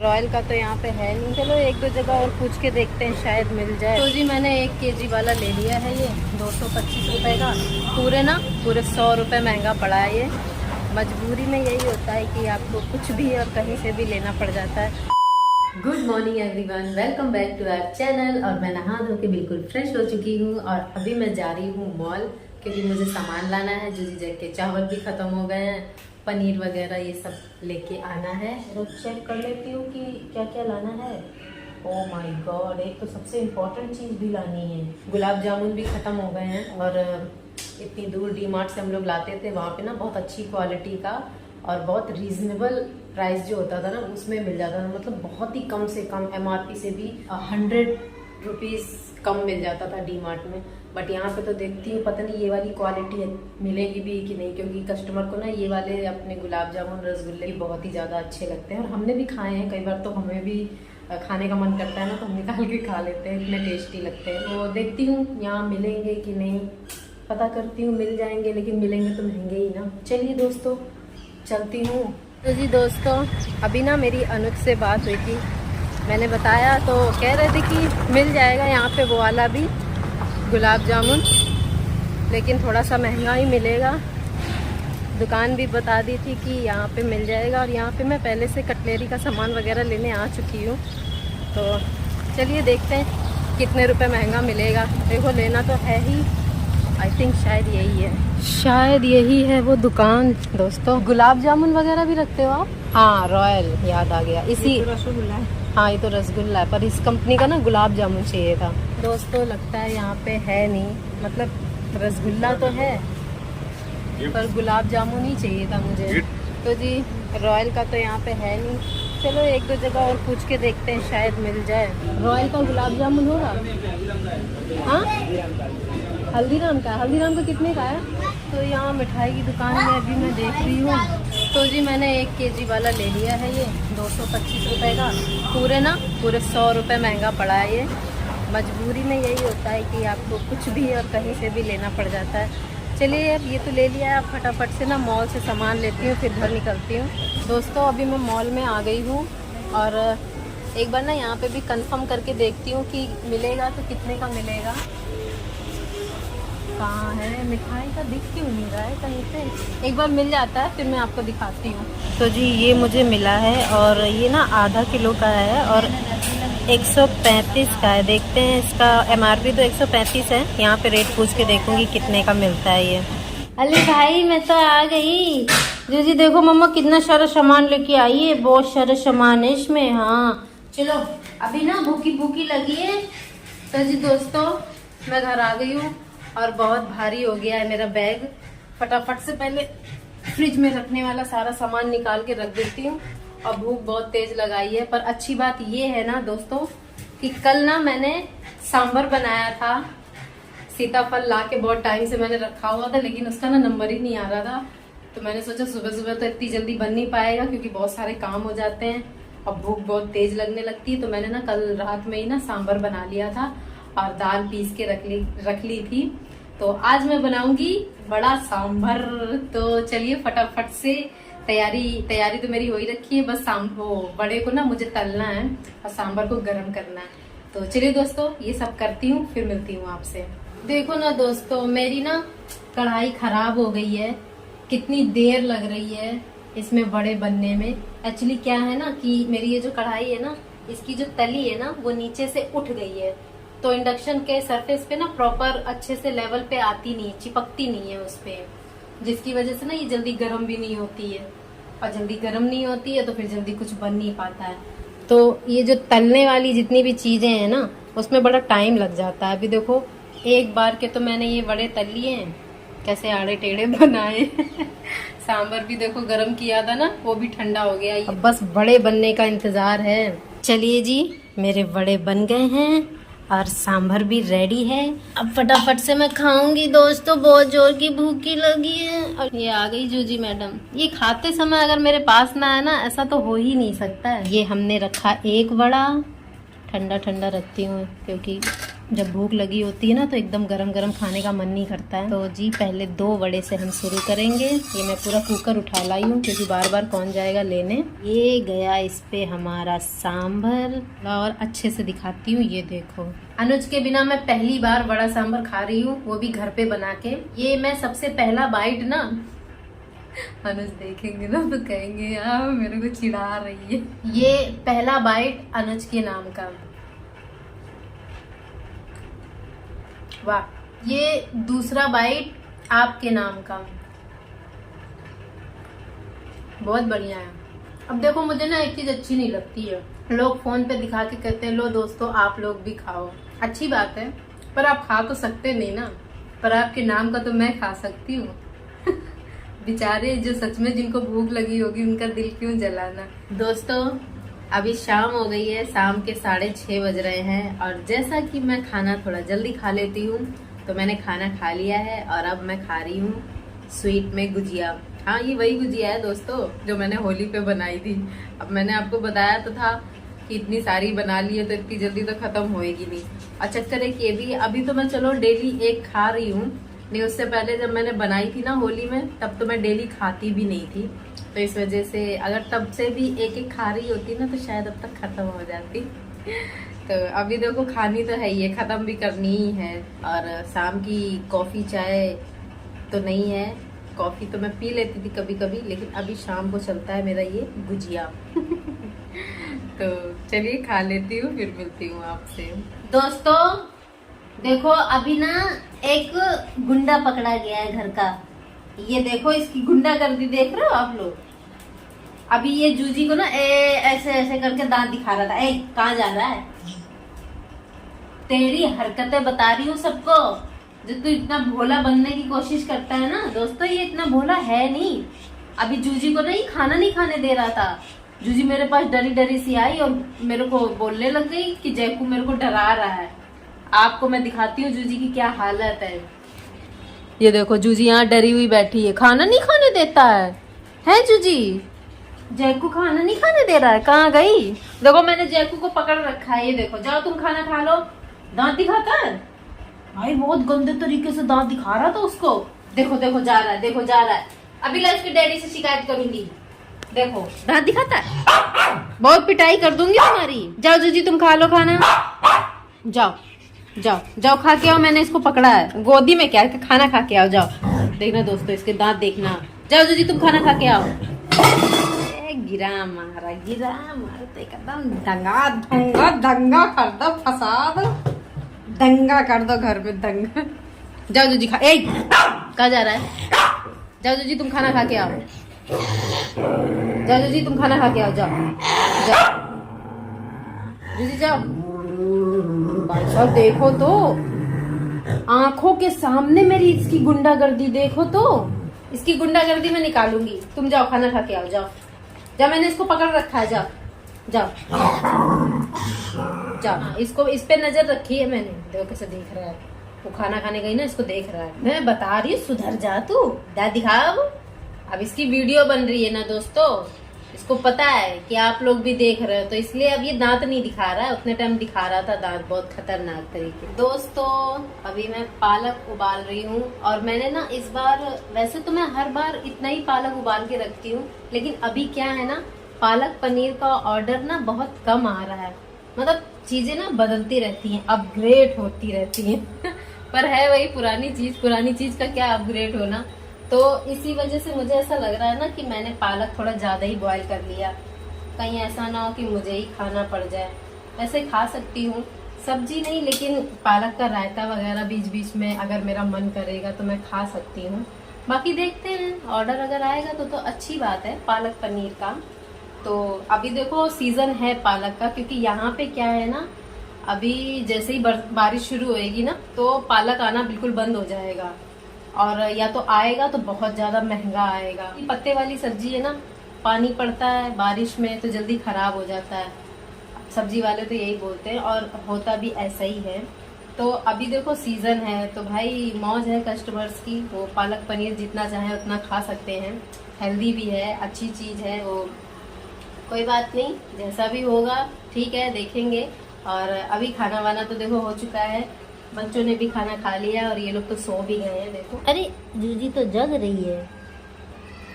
Royal का तो यहाँ पे है नहीं। चलो एक दो जगह और पूछ के देखते हैं, शायद मिल जाए। तो जी मैंने 1 kg वाला ले लिया है, ये 225 रुपये का। पूरे 100 रुपये महंगा पड़ा है ये। मजबूरी में यही होता है कि आपको कुछ भी और कहीं से भी लेना पड़ जाता है। Good morning everyone, welcome back to our channel. और मैं नहा धो के बिल्कुल फ्रेश हो चुकी हूँ और अभी मैं जा रही हूँ मॉल, क्योंकि मुझे सामान लाना है। जूजी जैक के चावल भी ख़त्म हो गए हैं, पनीर वगैरह ये सब लेके आना है। तो चेक कर लेती हूँ कि क्या क्या लाना है। ओह माय गॉड, एक तो सबसे इम्पोर्टेंट चीज़ भी लानी है। गुलाब जामुन भी ख़त्म हो गए हैं और इतनी दूर डी मार्ट से हम लोग लाते थे, वहाँ पे ना बहुत अच्छी क्वालिटी का और बहुत रीजनेबल प्राइस जो होता था ना उसमें मिल जाता था। मतलब बहुत ही कम से कम MRP से भी 100 रुपीज़ कम मिल जाता था डी मार्ट में। बट यहाँ पे तो देखती हूँ पता नहीं ये वाली क्वालिटी मिलेगी भी कि नहीं, क्योंकि कस्टमर को ना ये वाले अपने गुलाब जामुन रसगुल्ले भी बहुत ही ज़्यादा अच्छे लगते हैं और हमने भी खाए हैं कई बार। तो हमें भी खाने का मन करता है ना, तो हम निकाल के खा लेते हैं, इतने टेस्टी लगते हैं। तो देखती हूँ यहाँ मिलेंगे कि नहीं, पता करती हूँ। मिल जाएंगे, लेकिन मिलेंगे तो महंगे ही ना। चलिए दोस्तों चलती हूँ। तो जी दोस्तों, अभी ना मेरी अनुज से बात हुई थी, मैंने बताया तो कह रहे थे कि मिल जाएगा यहाँ पे वो वाला भी गुलाब जामुन, लेकिन थोड़ा सा महंगा ही मिलेगा। दुकान भी बता दी थी कि यहाँ पे मिल जाएगा। और यहाँ पे मैं पहले से कटलेरी का सामान वगैरह लेने आ चुकी हूँ। तो चलिए देखते हैं कितने रुपए महंगा मिलेगा। देखो लेना तो है ही, आई थिंक शायद यही है वो दुकान। दोस्तों गुलाब जामुन वगैरह भी रखते हो आप? हाँ, रॉयल याद आ गया। इसी रसगुल्ला है। हाँ ये तो रसगुल्ला है, पर इस कंपनी का ना गुलाब जामुन चाहिए था। दोस्तों लगता है यहाँ पे है नहीं, मतलब रसगुल्ला तो है पर गुलाब जामुन ही चाहिए था मुझे। तो जी रॉयल का तो यहाँ पे है नहीं। चलो एक दो जगह और पूछ के देखते हैं, शायद मिल जाए। रॉयल का गुलाब जामुन होगा? हाँ, हल्दीराम का कितने का है? तो यहाँ मिठाई की दुकान में अभी मैं देख रही हूँ। तो जी मैंने 1 kg वाला ले लिया है, ये 225 रुपये का। पूरे 100 रुपये महंगा पड़ा है ये। मजबूरी में यही होता है कि आपको कुछ भी और कहीं से भी लेना पड़ जाता है। चलिए अब ये तो ले लिया है, अब फटाफट से ना मॉल से सामान लेती हूँ, फिर घर निकलती हूँ। दोस्तों अभी मैं मॉल में आ गई हूँ और एक बार ना यहाँ पे भी कंफर्म करके देखती हूँ कि मिलेगा तो कितने का मिलेगा। कहाँ है मिठाई का, दिख क्यों नहीं रहा है कहीं पे। एक बार मिल जाता है फिर मैं आपको दिखाती हूँ। तो जी ये मुझे मिला है और ये ना आधा किलो का है और 135 का है। देखते हैं, इसका MRP तो 135 है। यहाँ पे रेट पूछ के देखूंगी कितने का मिलता है ये। अरे भाई मैं तो आ गई। जी देखो मम्मा कितना सारा सामान लेके आई है, बहुत सारा सामान है इसमें। हाँ चलो अभी ना भूखी लगी है। तो जी दोस्तों मैं घर आ गई हूँ और बहुत भारी हो गया है मेरा बैग। फटाफट से पहले फ्रिज में रखने वाला सारा सामान निकाल के रख देती हूँ। और भूख बहुत तेज लगाई है। पर अच्छी बात ये है ना दोस्तों कि कल ना मैंने सांभर बनाया था। सीताफल ला के बहुत टाइम से मैंने रखा हुआ था, लेकिन उसका ना नंबर ही नहीं आ रहा था। तो मैंने सोचा सुबह तो इतनी जल्दी बन नहीं पाएगा, क्योंकि बहुत सारे काम हो जाते हैं और भूख बहुत तेज लगने लगती है। तो मैंने ना कल रात में ही ना सांभर बना लिया था और दाल पीस के रख ली थी। तो आज मैं बनाऊंगी बड़ा सांभर। तो चलिए फटाफट से तैयारी तो मेरी हो ही रखी है। बस वो बड़े को ना मुझे तलना है और सांभर को गर्म करना है। तो चलिए दोस्तों ये सब करती हूँ, फिर मिलती हूँ आपसे। देखो ना दोस्तों, मेरी ना कढ़ाई खराब हो गई है। कितनी देर लग रही है इसमें बड़े बनने में। एक्चुअली क्या है ना कि मेरी ये जो कढ़ाई है ना, इसकी जो तली है ना वो नीचे से उठ गई है। तो इंडक्शन के सरफेस पे ना प्रॉपर अच्छे से लेवल पे आती नहीं, चिपकती नहीं है उस पे, जिसकी वजह से ना ये जल्दी गर्म भी नहीं होती है। और जल्दी गर्म नहीं होती है तो फिर जल्दी कुछ बन नहीं पाता है। तो ये जो तलने वाली जितनी भी चीजें हैं ना उसमें बड़ा टाइम लग जाता है। अभी देखो एक बार के तो मैंने ये बड़े तल लिए हैं, कैसे आड़े टेढ़े बनाए। सांभर भी देखो गरम किया था ना, वो भी ठंडा हो गया। अब बस बड़े बनने का इंतजार है। चलिए जी मेरे बड़े बन गए हैं और सांभर भी रेडी है। अब फटाफट से मैं खाऊंगी दोस्तों, बहुत जोर की भूखी लगी है। और ये आ गई जूजी मैडम। ये खाते समय अगर मेरे पास ना है ना, ऐसा तो हो ही नहीं सकता है। ये हमने रखा एक बड़ा, ठंडा रखती हूँ क्योंकि जब भूख लगी होती है ना तो एकदम गरम गरम खाने का मन नहीं करता है। तो जी पहले 2 वड़े से हम शुरू करेंगे। ये मैं पूरा कुकर उठा लाई हूँ क्योंकि बार बार कौन जाएगा लेने। ये गया इस पे हमारा सांभर, और अच्छे से दिखाती हूँ। ये देखो, अनुज के बिना मैं पहली बार वड़ा सांभर खा रही हूँ, वो भी घर पे बना के। ये मैं सबसे पहला बाइट ना, अनुज देखेंगे ना तो कहेंगे यार मेरे को चिढ़ा रही है। ये पहला बाइट अनुज के नाम का। वाह। ये दूसरा बाइट आपके नाम का। बहुत बढ़िया है। अब देखो मुझे ना एक चीज अच्छी नहीं लगती है, लोग फोन पे दिखा के कहते हैं लो दोस्तों आप लोग भी खाओ। अच्छी बात है, पर आप खा तो सकते नहीं ना। पर आपके नाम का तो मैं खा सकती हूँ। बेचारे जो सच में जिनको भूख लगी होगी उनका दिल क्यों जलाना। दोस्तों अभी शाम हो गई है, शाम के 6:30 बज रहे हैं, और जैसा कि मैं खाना थोड़ा जल्दी खा लेती हूँ तो मैंने खाना खा लिया है। और अब मैं खा रही हूँ स्वीट में गुजिया। हाँ, ये वही गुजिया है दोस्तों जो मैंने होली पे बनाई थी। अब मैंने आपको बताया तो था कि इतनी सारी बना ली है तो इतनी जल्दी तो खत्म होएगी नहीं। और चक्कर है कि ये भी अभी तो मैं चलो डेली एक खा रही हूँ, नहीं उससे पहले जब मैंने बनाई थी ना होली में तब तो मैं डेली खाती भी नहीं थी। तो इस वजह से अगर तब से भी एक एक खा रही होती ना तो शायद अब तक खत्म हो जाती। तो अभी देखो खानी तो है, ये खत्म भी करनी ही है। और शाम की कॉफी चाय तो नहीं है, कॉफी तो मैं पी लेती थी कभी कभी, लेकिन अभी शाम को चलता है मेरा ये गुजिया। तो चलिए खा लेती हूँ, फिर मिलती हूँ आपसे। दोस्तों देखो अभी ना एक गुंडा पकड़ा गया है घर का। ये देखो इसकी गुंडागर्दी देख रहे हो आप लोग। अभी ये जूजी को ना ऐसे ऐसे करके दांत दिखा रहा था। कहाँ जा रहा है? तेरी हरकतें बता रही हूँ सबको। जो तू इतना भोला बनने की कोशिश करता है ना दोस्तों, ये इतना भोला है नहीं। अभी जूजी को नहीं खाना नहीं खाने दे रहा था। जूजी मेरे पास डरी डरी सी आई और मेरे को बोलने लग गई कि जैकू मेरे को डरा रहा है। आपको मैं दिखाती हूँ जूजी की क्या हालत है। ये देखो जूजी यहाँ डरी हुई बैठी है, खाना नहीं खाने देता है जूजी? जैकू खाना नहीं खाने दे रहा है, कहाँ गई? देखो मैंने जैकू को पकड़ रखा है। ये देखो, जाओ तुम खाना खा लो। दांत दिखाता है भाई, बहुत गंदे तरीके से दांत दिखा रहा था उसको। देखो देखो जा रहा है, देखो जा रहा है। अभी मैं उसके डैडी से शिकायत करूंगी। देखो दांत दिखाता है, बहुत पिटाई कर दूंगी तुम्हारी। जाओ जूजी तुम खा लो खाना, जाओ जाओ जाओ खा के आओ। मैंने इसको पकड़ा है गोदी में, क्या खाना खा के आओ। जाओ देखना दोस्तों इसके दांत देखना। जाओ जूजी तुम खाना खा के आओ। गिरा मारा तो एकदम दंगा दंगा दंगा कर दो, फसाद दंगा कर दो घर में, दंगा। जाओ जूजी खा। कहाँ जा रहा है? जाओ जूजी तुम खाना खा के आओ। जाओ जूजी तुम खाना खा के आओ। जाओ जाओ जूजी जाओ। भाई साहब देखो तो, आंखों के सामने मेरी इसकी गुंडागर्दी देखो तो। इसकी गुंडागर्दी मैं निकालूंगी। तुम जाओ खाना खा के आओ। जाओ जाओ, मैंने इसको पकड़ रखा है। जाओ जाओ जाओ, इसको इस पे नजर रखी है मैंने। देखो कैसे देख रहा है वो, खाना खाने गई ना इसको देख रहा है। मैं बता रही हूँ सुधर जा तू, दांत दिखा। अब इसकी वीडियो बन रही है ना दोस्तों, इसको पता है कि आप लोग भी देख रहे हो, तो इसलिए अब ये दांत नहीं दिखा रहा है। उतने टाइम दिखा रहा था दांत, बहुत खतरनाक तरीके। दोस्तों अभी मैं पालक उबाल रही हूँ, और मैंने ना इस बार, वैसे तो मैं हर बार इतना ही पालक उबाल के रखती हूँ, लेकिन अभी क्या है ना, पालक पनीर का ऑर्डर ना बहुत कम आ रहा है। मतलब चीजें ना बदलती रहती हैं, अपग्रेड होती रहती हैं। पर है वही पुरानी चीज का क्या अपग्रेड होना। तो इसी वजह से मुझे ऐसा लग रहा है ना कि मैंने पालक थोड़ा ज्यादा ही बॉईल कर लिया, कहीं ऐसा ना हो कि मुझे ही खाना पड़ जाए। वैसे खा सकती हूँ, सब्जी नहीं, लेकिन पालक का रायता वगैरह बीच बीच में अगर मेरा मन करेगा तो मैं खा सकती हूँ। बाकी देखते हैं, ऑर्डर अगर आएगा तो अच्छी बात है पालक पनीर का। तो अभी देखो सीजन है पालक का, क्योंकि यहाँ पे क्या है ना, अभी जैसे ही बारिश शुरू होएगी ना तो पालक आना बिल्कुल बंद हो जाएगा, और या तो आएगा तो बहुत ज्यादा महंगा आएगा। पत्ते वाली सब्जी है ना, पानी पड़ता है बारिश में तो जल्दी खराब हो जाता है। सब्जी वाले तो यही बोलते हैं, और होता भी ऐसा ही है। तो अभी देखो सीजन है तो भाई मौज है कस्टमर्स की, वो पालक पनीर जितना चाहे उतना खा सकते हैं। हेल्दी भी है, अच्छी चीज है वो। कोई बात नहीं, जैसा भी होगा ठीक है, देखेंगे। और अभी खाना वाना तो देखो हो चुका है, बच्चों ने भी खाना खा लिया और ये लोग तो सो भी गए हैं। देखो अरे जूजी तो जग रही है।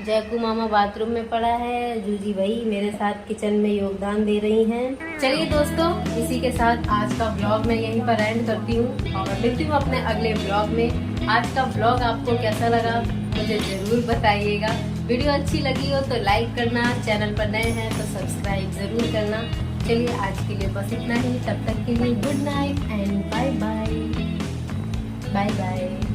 जयकू मामा बाथरूम में पड़ा है, जूजी भाई मेरे साथ किचन में योगदान दे रही हैं। चलिए दोस्तों, इसी के साथ आज का ब्लॉग मैं यहीं पर एंड करती हूँ और मिलती हूँ अपने अगले ब्लॉग में। आज का ब्लॉग आपको कैसा लगा मुझे जरूर बताइएगा। वीडियो अच्छी लगी हो तो लाइक करना, चैनल पर नए हैं तो सब्सक्राइब जरूर करना। चलिए आज के लिए बस इतना ही, तब तक के लिए good night and bye bye. Bye bye.